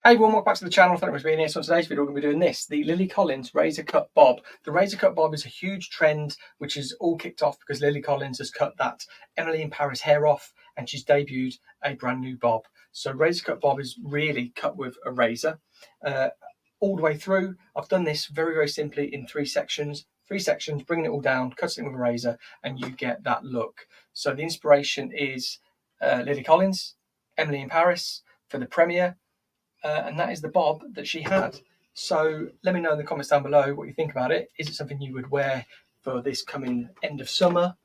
Hey everyone, welcome back to the channel. Thank you for being here. So in today's video, we're going to be doing this, the Lily Collins razor cut bob. The razor cut bob is a huge trend, which is all kicked off because Lily Collins has cut that Emily in Paris hair off and she's debuted a brand new bob. So razor cut bob is really cut with a razor all the way through. I've done this very, very simply in three sections, bringing it all down, cutting it with a razor, and you get that look. So the inspiration is Lily Collins, Emily in Paris for the premiere. And that is the bob that she had. So let me know in the comments down below what you think about it. Is it something you would wear for this coming end of summer,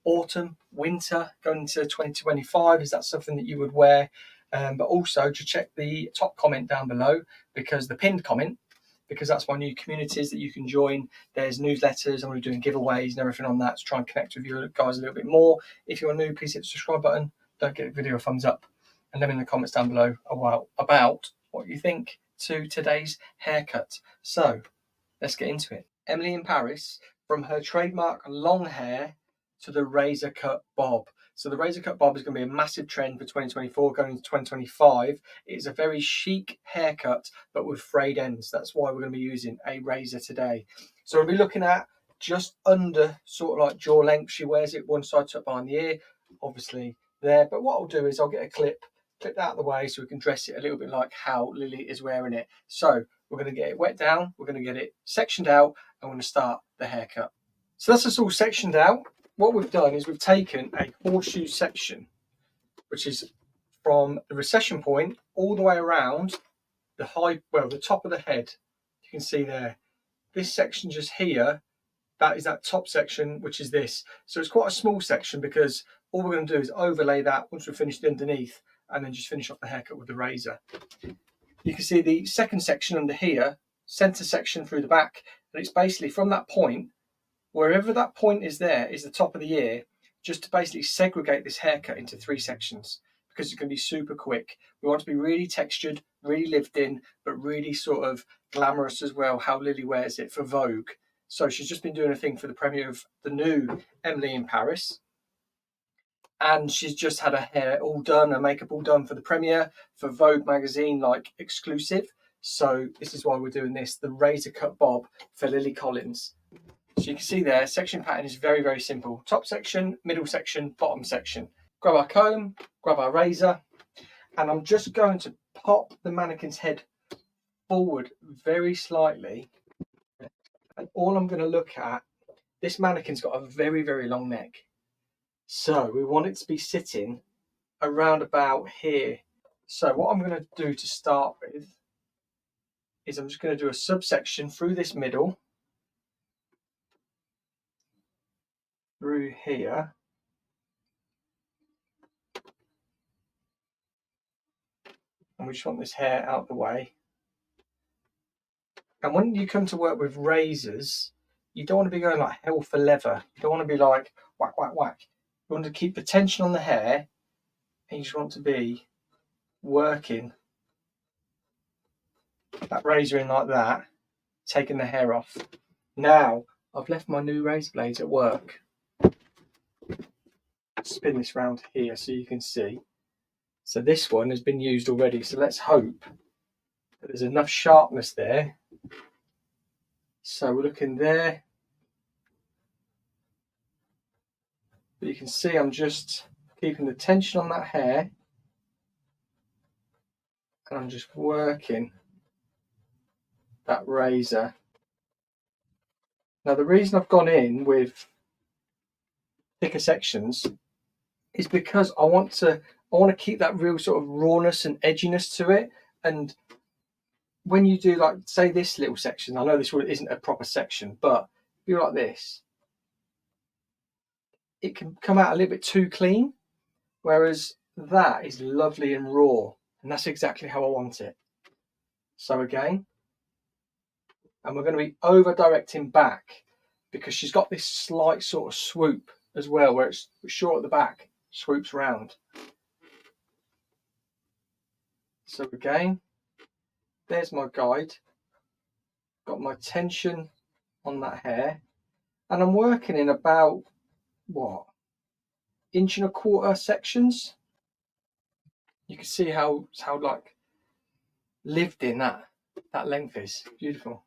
autumn, winter, going into 2025? Is that something that you would wear? But also to check the top comment down below, because the pinned comment, because that's my new communities that you can join. There's newsletters, I'm going to be doing giveaways and everything on that to try and connect with you guys a little bit more. If you're new, please hit the subscribe button. Don't get the video a thumbs up. And let me in the comments down below about what you think to today's haircut. So let's get into it. Emily in Paris, from her trademark long hair to the razor cut bob. So the razor cut bob is going to be a massive trend for 2024 going into 2025. It's a very chic haircut, but with frayed ends. That's why we're going to be using a razor today. So we'll be looking at just under sort of like jaw length. She wears it one side tucked behind the ear, obviously there. But what I'll do is I'll get a clip that out of the way so we can dress it a little bit like how Lily is wearing it. So we're going to get it wet down, we're going to get it sectioned out, and we're going to start the haircut. So that's us all sectioned out. What we've done is we've taken a horseshoe section, which is from the recession point all the way around the the top of the head. You can see there, this section just here, that is that top section, which is this. So it's quite a small section because all we're going to do is overlay that once we've finished underneath, and then just finish off the haircut with the razor. You can see the second section under here, center section through the back, and it's basically from that point, wherever that point is there is the top of the ear, just to basically segregate this haircut into three sections, because it's going to be super quick. We want to be really textured, really lived in, but really sort of glamorous as well, how Lily wears it for Vogue. So she's just been doing a thing for the premiere of the new Emily in Paris. And she's just had her hair all done, her makeup all done for the premiere, for Vogue magazine, like exclusive. So this is why we're doing this, the razor cut bob for Lily Collins. So you can see there, section pattern is very, very simple. Top section, middle section, bottom section. Grab our comb, grab our razor, and I'm just going to pop the mannequin's head forward very slightly. And all I'm going to look at, this mannequin's got a very, very long neck. So we want it to be sitting around about here. So what I'm going to do to start with is I'm just going to do a subsection through this middle, through here. And we just want this hair out the way. And when you come to work with razors, you don't want to be going like hell for leather. You don't want to be like whack, whack, whack. You want to keep the tension on the hair, and you just want to be working that razor in like that, taking the hair off. Now, I've left my new razor blades at work. Spin this round here so you can see. So this one has been used already, so let's hope that there's enough sharpness there. So we're looking there. But you can see I'm just keeping the tension on that hair, and I'm just working that razor. Now the reason I've gone in with thicker sections is because I want to keep that real sort of rawness and edginess to it. And when you do, like, say this little section, I know this isn't a proper section, but if you're like this, it can come out a little bit too clean, whereas that is lovely and raw, and that's exactly how I want it. So again, and we're going to be over directing back because she's got this slight sort of swoop as well, where it's short at the back, swoops round. So again, there's my guide, got my tension on that hair, and I'm working in about, what, 1.25 inch sections. You can see how like lived in that length is. Beautiful.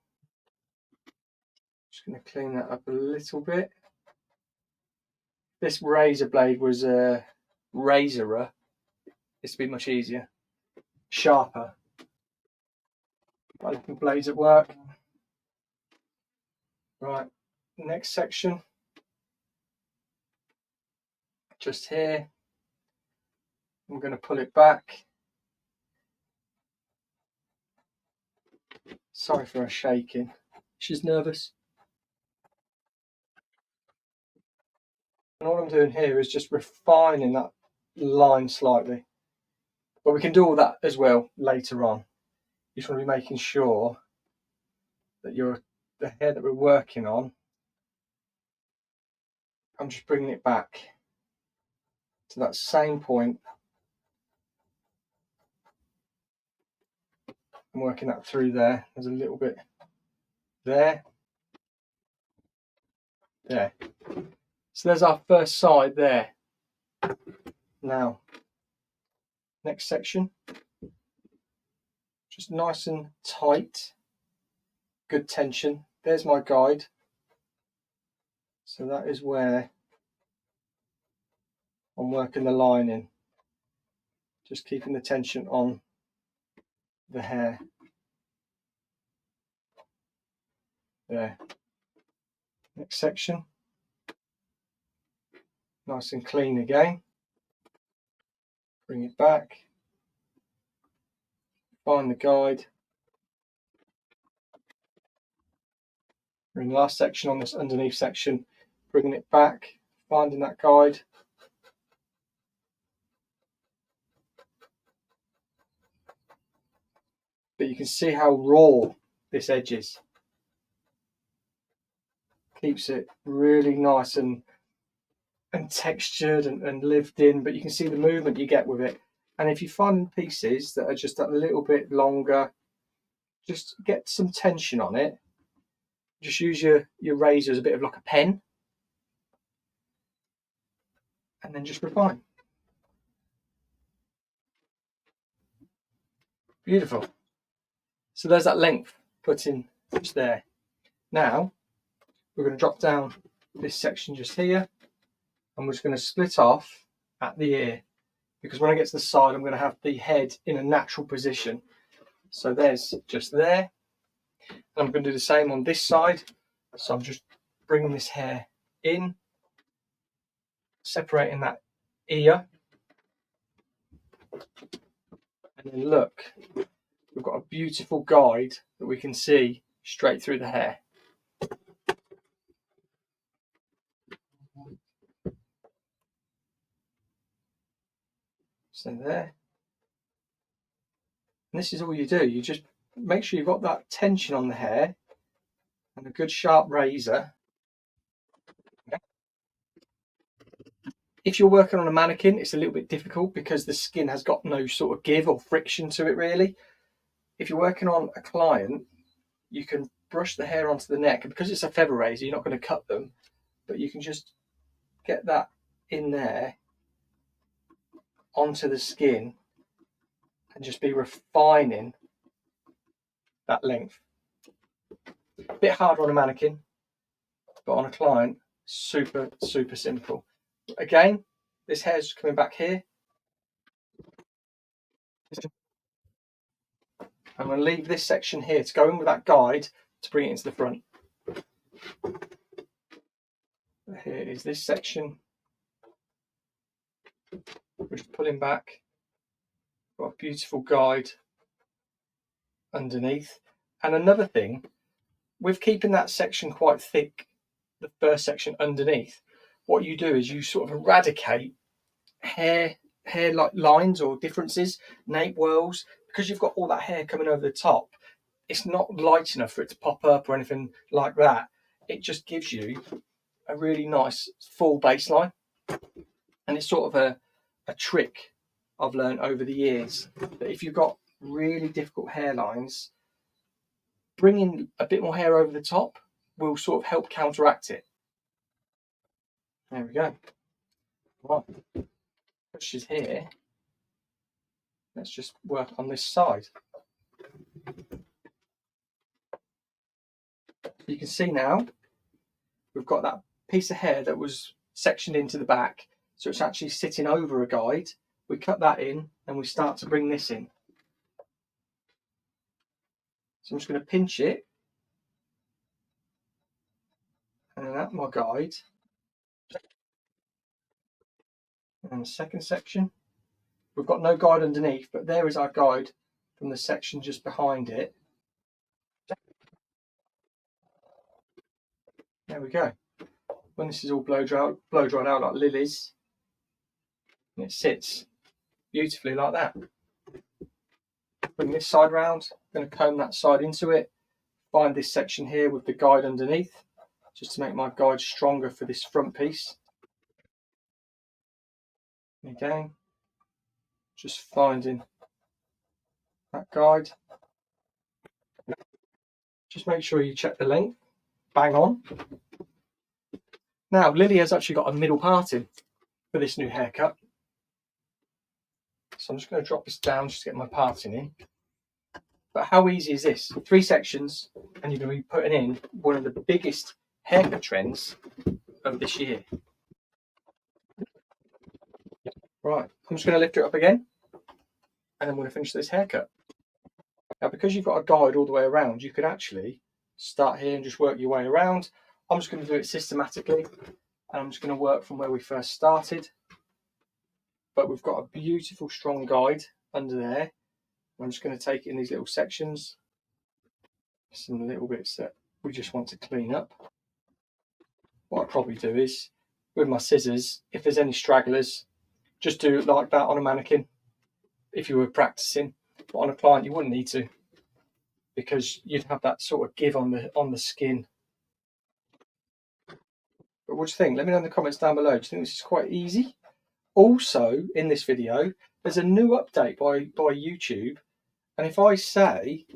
Just going to clean that up a little bit. This razor blade was a razorer. This would be much easier, sharper. Got little blades at work. Right, next section. Just here. I'm going to pull it back. Sorry for her shaking. She's nervous. And all I'm doing here is just refining that line slightly. But we can do all that as well later on. You just want to be making sure that the hair that we're working on, I'm just bringing it back to that same point. I'm working that through there. There's a little bit there. There. So there's our first side there. Now, next section. Just nice and tight. Good tension. There's my guide. So that is where I'm working the line in. Just keeping the tension on the hair. There. Next section. Nice and clean again. Bring it back. Find the guide. We're in the last section on this underneath section. Bringing it back. Finding that guide. But you can see how raw this edge is. Keeps it really nice and textured and lived in, but you can see the movement you get with it. And if you find pieces that are just a little bit longer, just get some tension on it. Just use your razor as a bit of like a pen, and then just refine. Beautiful. So there's that length put in just there. Now we're going to drop down this section just here, and we're just going to split off at the ear, because when I get to the side I'm going to have the head in a natural position. So there's just there, and I'm going to do the same on this side. So I'm just bringing this hair in, separating that ear, and then look, we've got a beautiful guide that we can see straight through the hair. So there. And this is all you do. You just make sure you've got that tension on the hair and a good sharp razor. If you're working on a mannequin, it's a little bit difficult because the skin has got no sort of give or friction to it really. If you're working on a client, you can brush the hair onto the neck, and because it's a feather razor, you're not going to cut them, but you can just get that in there onto the skin and just be refining that length. A bit harder on a mannequin, but on a client, super simple. Again, this hair's coming back here. I'm going to leave this section here to go in with that guide to bring it into the front. Here is this section. We're just pulling back. Got a beautiful guide underneath. And another thing, with keeping that section quite thick, the first section underneath, what you do is you sort of eradicate hair like lines or differences, nape whirls, because you've got all that hair coming over the top. It's not light enough for it to pop up or anything like that. It just gives you a really nice full baseline, and it's sort of a trick I've learned over the years, that if you've got really difficult hairlines, bringing a bit more hair over the top will sort of help counteract it. There we go. Right, she's here. Let's just work on this side. You can see now we've got that piece of hair that was sectioned into the back, so it's actually sitting over a guide. We cut that in and we start to bring this in. So I'm just going to pinch it and then at my guide. And the second section, we've got no guide underneath, but there is our guide from the section just behind it. There we go. When this is all blow dried out like lilies, it sits beautifully like that. Bring this side round, I'm going to comb that side into it, find this section here with the guide underneath, just to make my guide stronger for this front piece. Again, just finding that guide. Just make sure you check the length, bang on. Now, Lily has actually got a middle parting for this new haircut. So I'm just going to drop this down just to get my parting in. But how easy is this? 3 sections, and you're going to be putting in one of the biggest haircut trends of this year. Right, I'm just going to lift it up again, and I'm going to finish this haircut. Now, because you've got a guide all the way around, you could actually start here and just work your way around. I'm just going to do it systematically, and I'm just going to work from where we first started. But we've got a beautiful strong guide under there. I'm just going to take it in these little sections, some little bits that we just want to clean up. What I'd probably do is, with my scissors, if there's any stragglers, just do it like that on a mannequin if you were practicing. But on a client you wouldn't need to, because you'd have that sort of give on the skin. But what do you think? Let me know in the comments down below. Do you think this is quite easy? Also, in this video, there's a new update by YouTube, and if I say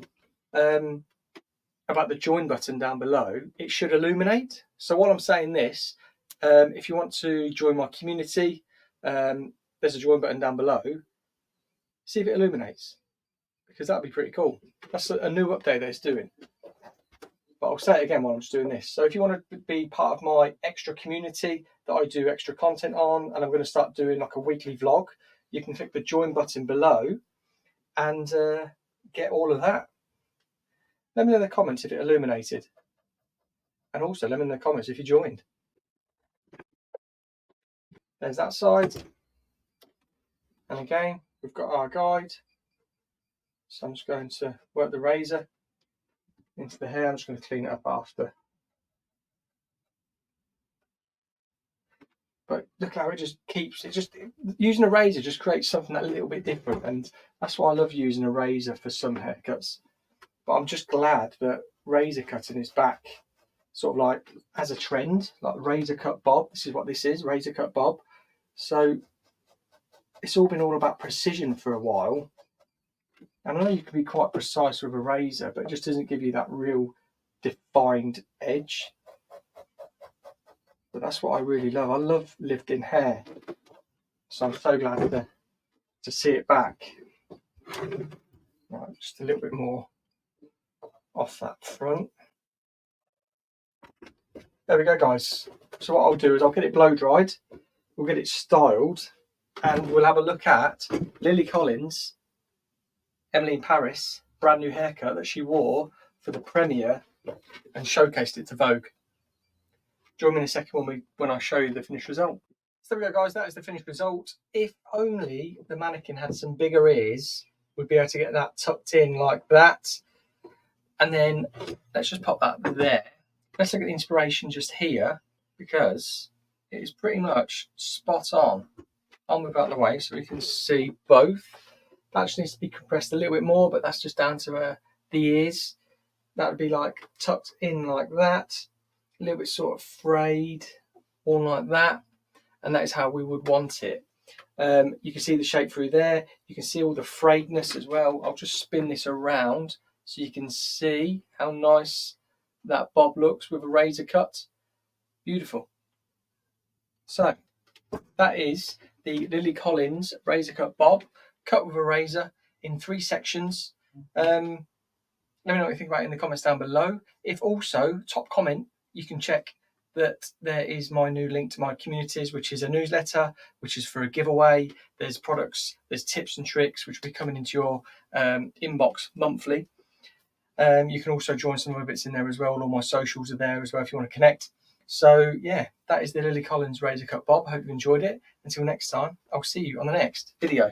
about the join button down below, it should illuminate. So while I'm saying this, if you want to join my community, there's a join button down below. See if it illuminates, because that'd be pretty cool. That's a new update that it's doing. But I'll say it again while I'm just doing this. So if you want to be part of my extra community that I do extra content on, and I'm going to start doing like a weekly vlog, you can click the join button below and get all of that. Let me know in the comments if it illuminated. And also let me know in the comments if you joined. There's that side. And again, we've got our guide. So I'm just going to work the razor into the hair. I'm just going to clean it up after. But look how it just keeps it. Using a razor just creates something a little bit different, and that's why I love using a razor for some haircuts. But I'm just glad that razor cutting is back, sort of like as a trend, like razor cut bob. This is what this is, razor cut bob. So it's all been all about precision for a while. And I know you can be quite precise with a razor, but it just doesn't give you that real defined edge. But that's what I really love. I love lifting hair. So I'm so glad to see it back. Right, just a little bit more off that front. There we go, guys. So what I'll do is I'll get it blow dried, we'll get it styled, and we'll have a look at Lily Collins' Emily in Paris brand new haircut that she wore for the premiere and showcased it to Vogue. Join me in a second when I show you the finished result. So there we go, guys, that is the finished result. If only the mannequin had some bigger ears, we'd be able to get that tucked in like that. And then let's just pop that there. Let's look at the inspiration just here, because it is pretty much spot on. I'll move out of the way so we can see both. That just needs to be compressed a little bit more, but that's just down to the ears. That would be like tucked in like that, a little bit sort of frayed, all like that. And that is how we would want it. You can see the shape through there. You can see all the frayedness as well. I'll just spin this around so you can see how nice that bob looks with a razor cut. Beautiful. So that is the Lily Collins razor cut bob, cut with a razor in 3 sections. Let me know what you think about it in the comments down below. If also, top comment, you can check that there is my new link to my communities, which is a newsletter, which is for a giveaway. There's products, there's tips and tricks, which will be coming into your inbox monthly. You can also join some other bits in there as well. All my socials are there as well if you want to connect. So yeah, that is the Lily Collins razor cut bob. I hope you enjoyed it. Until next time, I'll see you on the next video.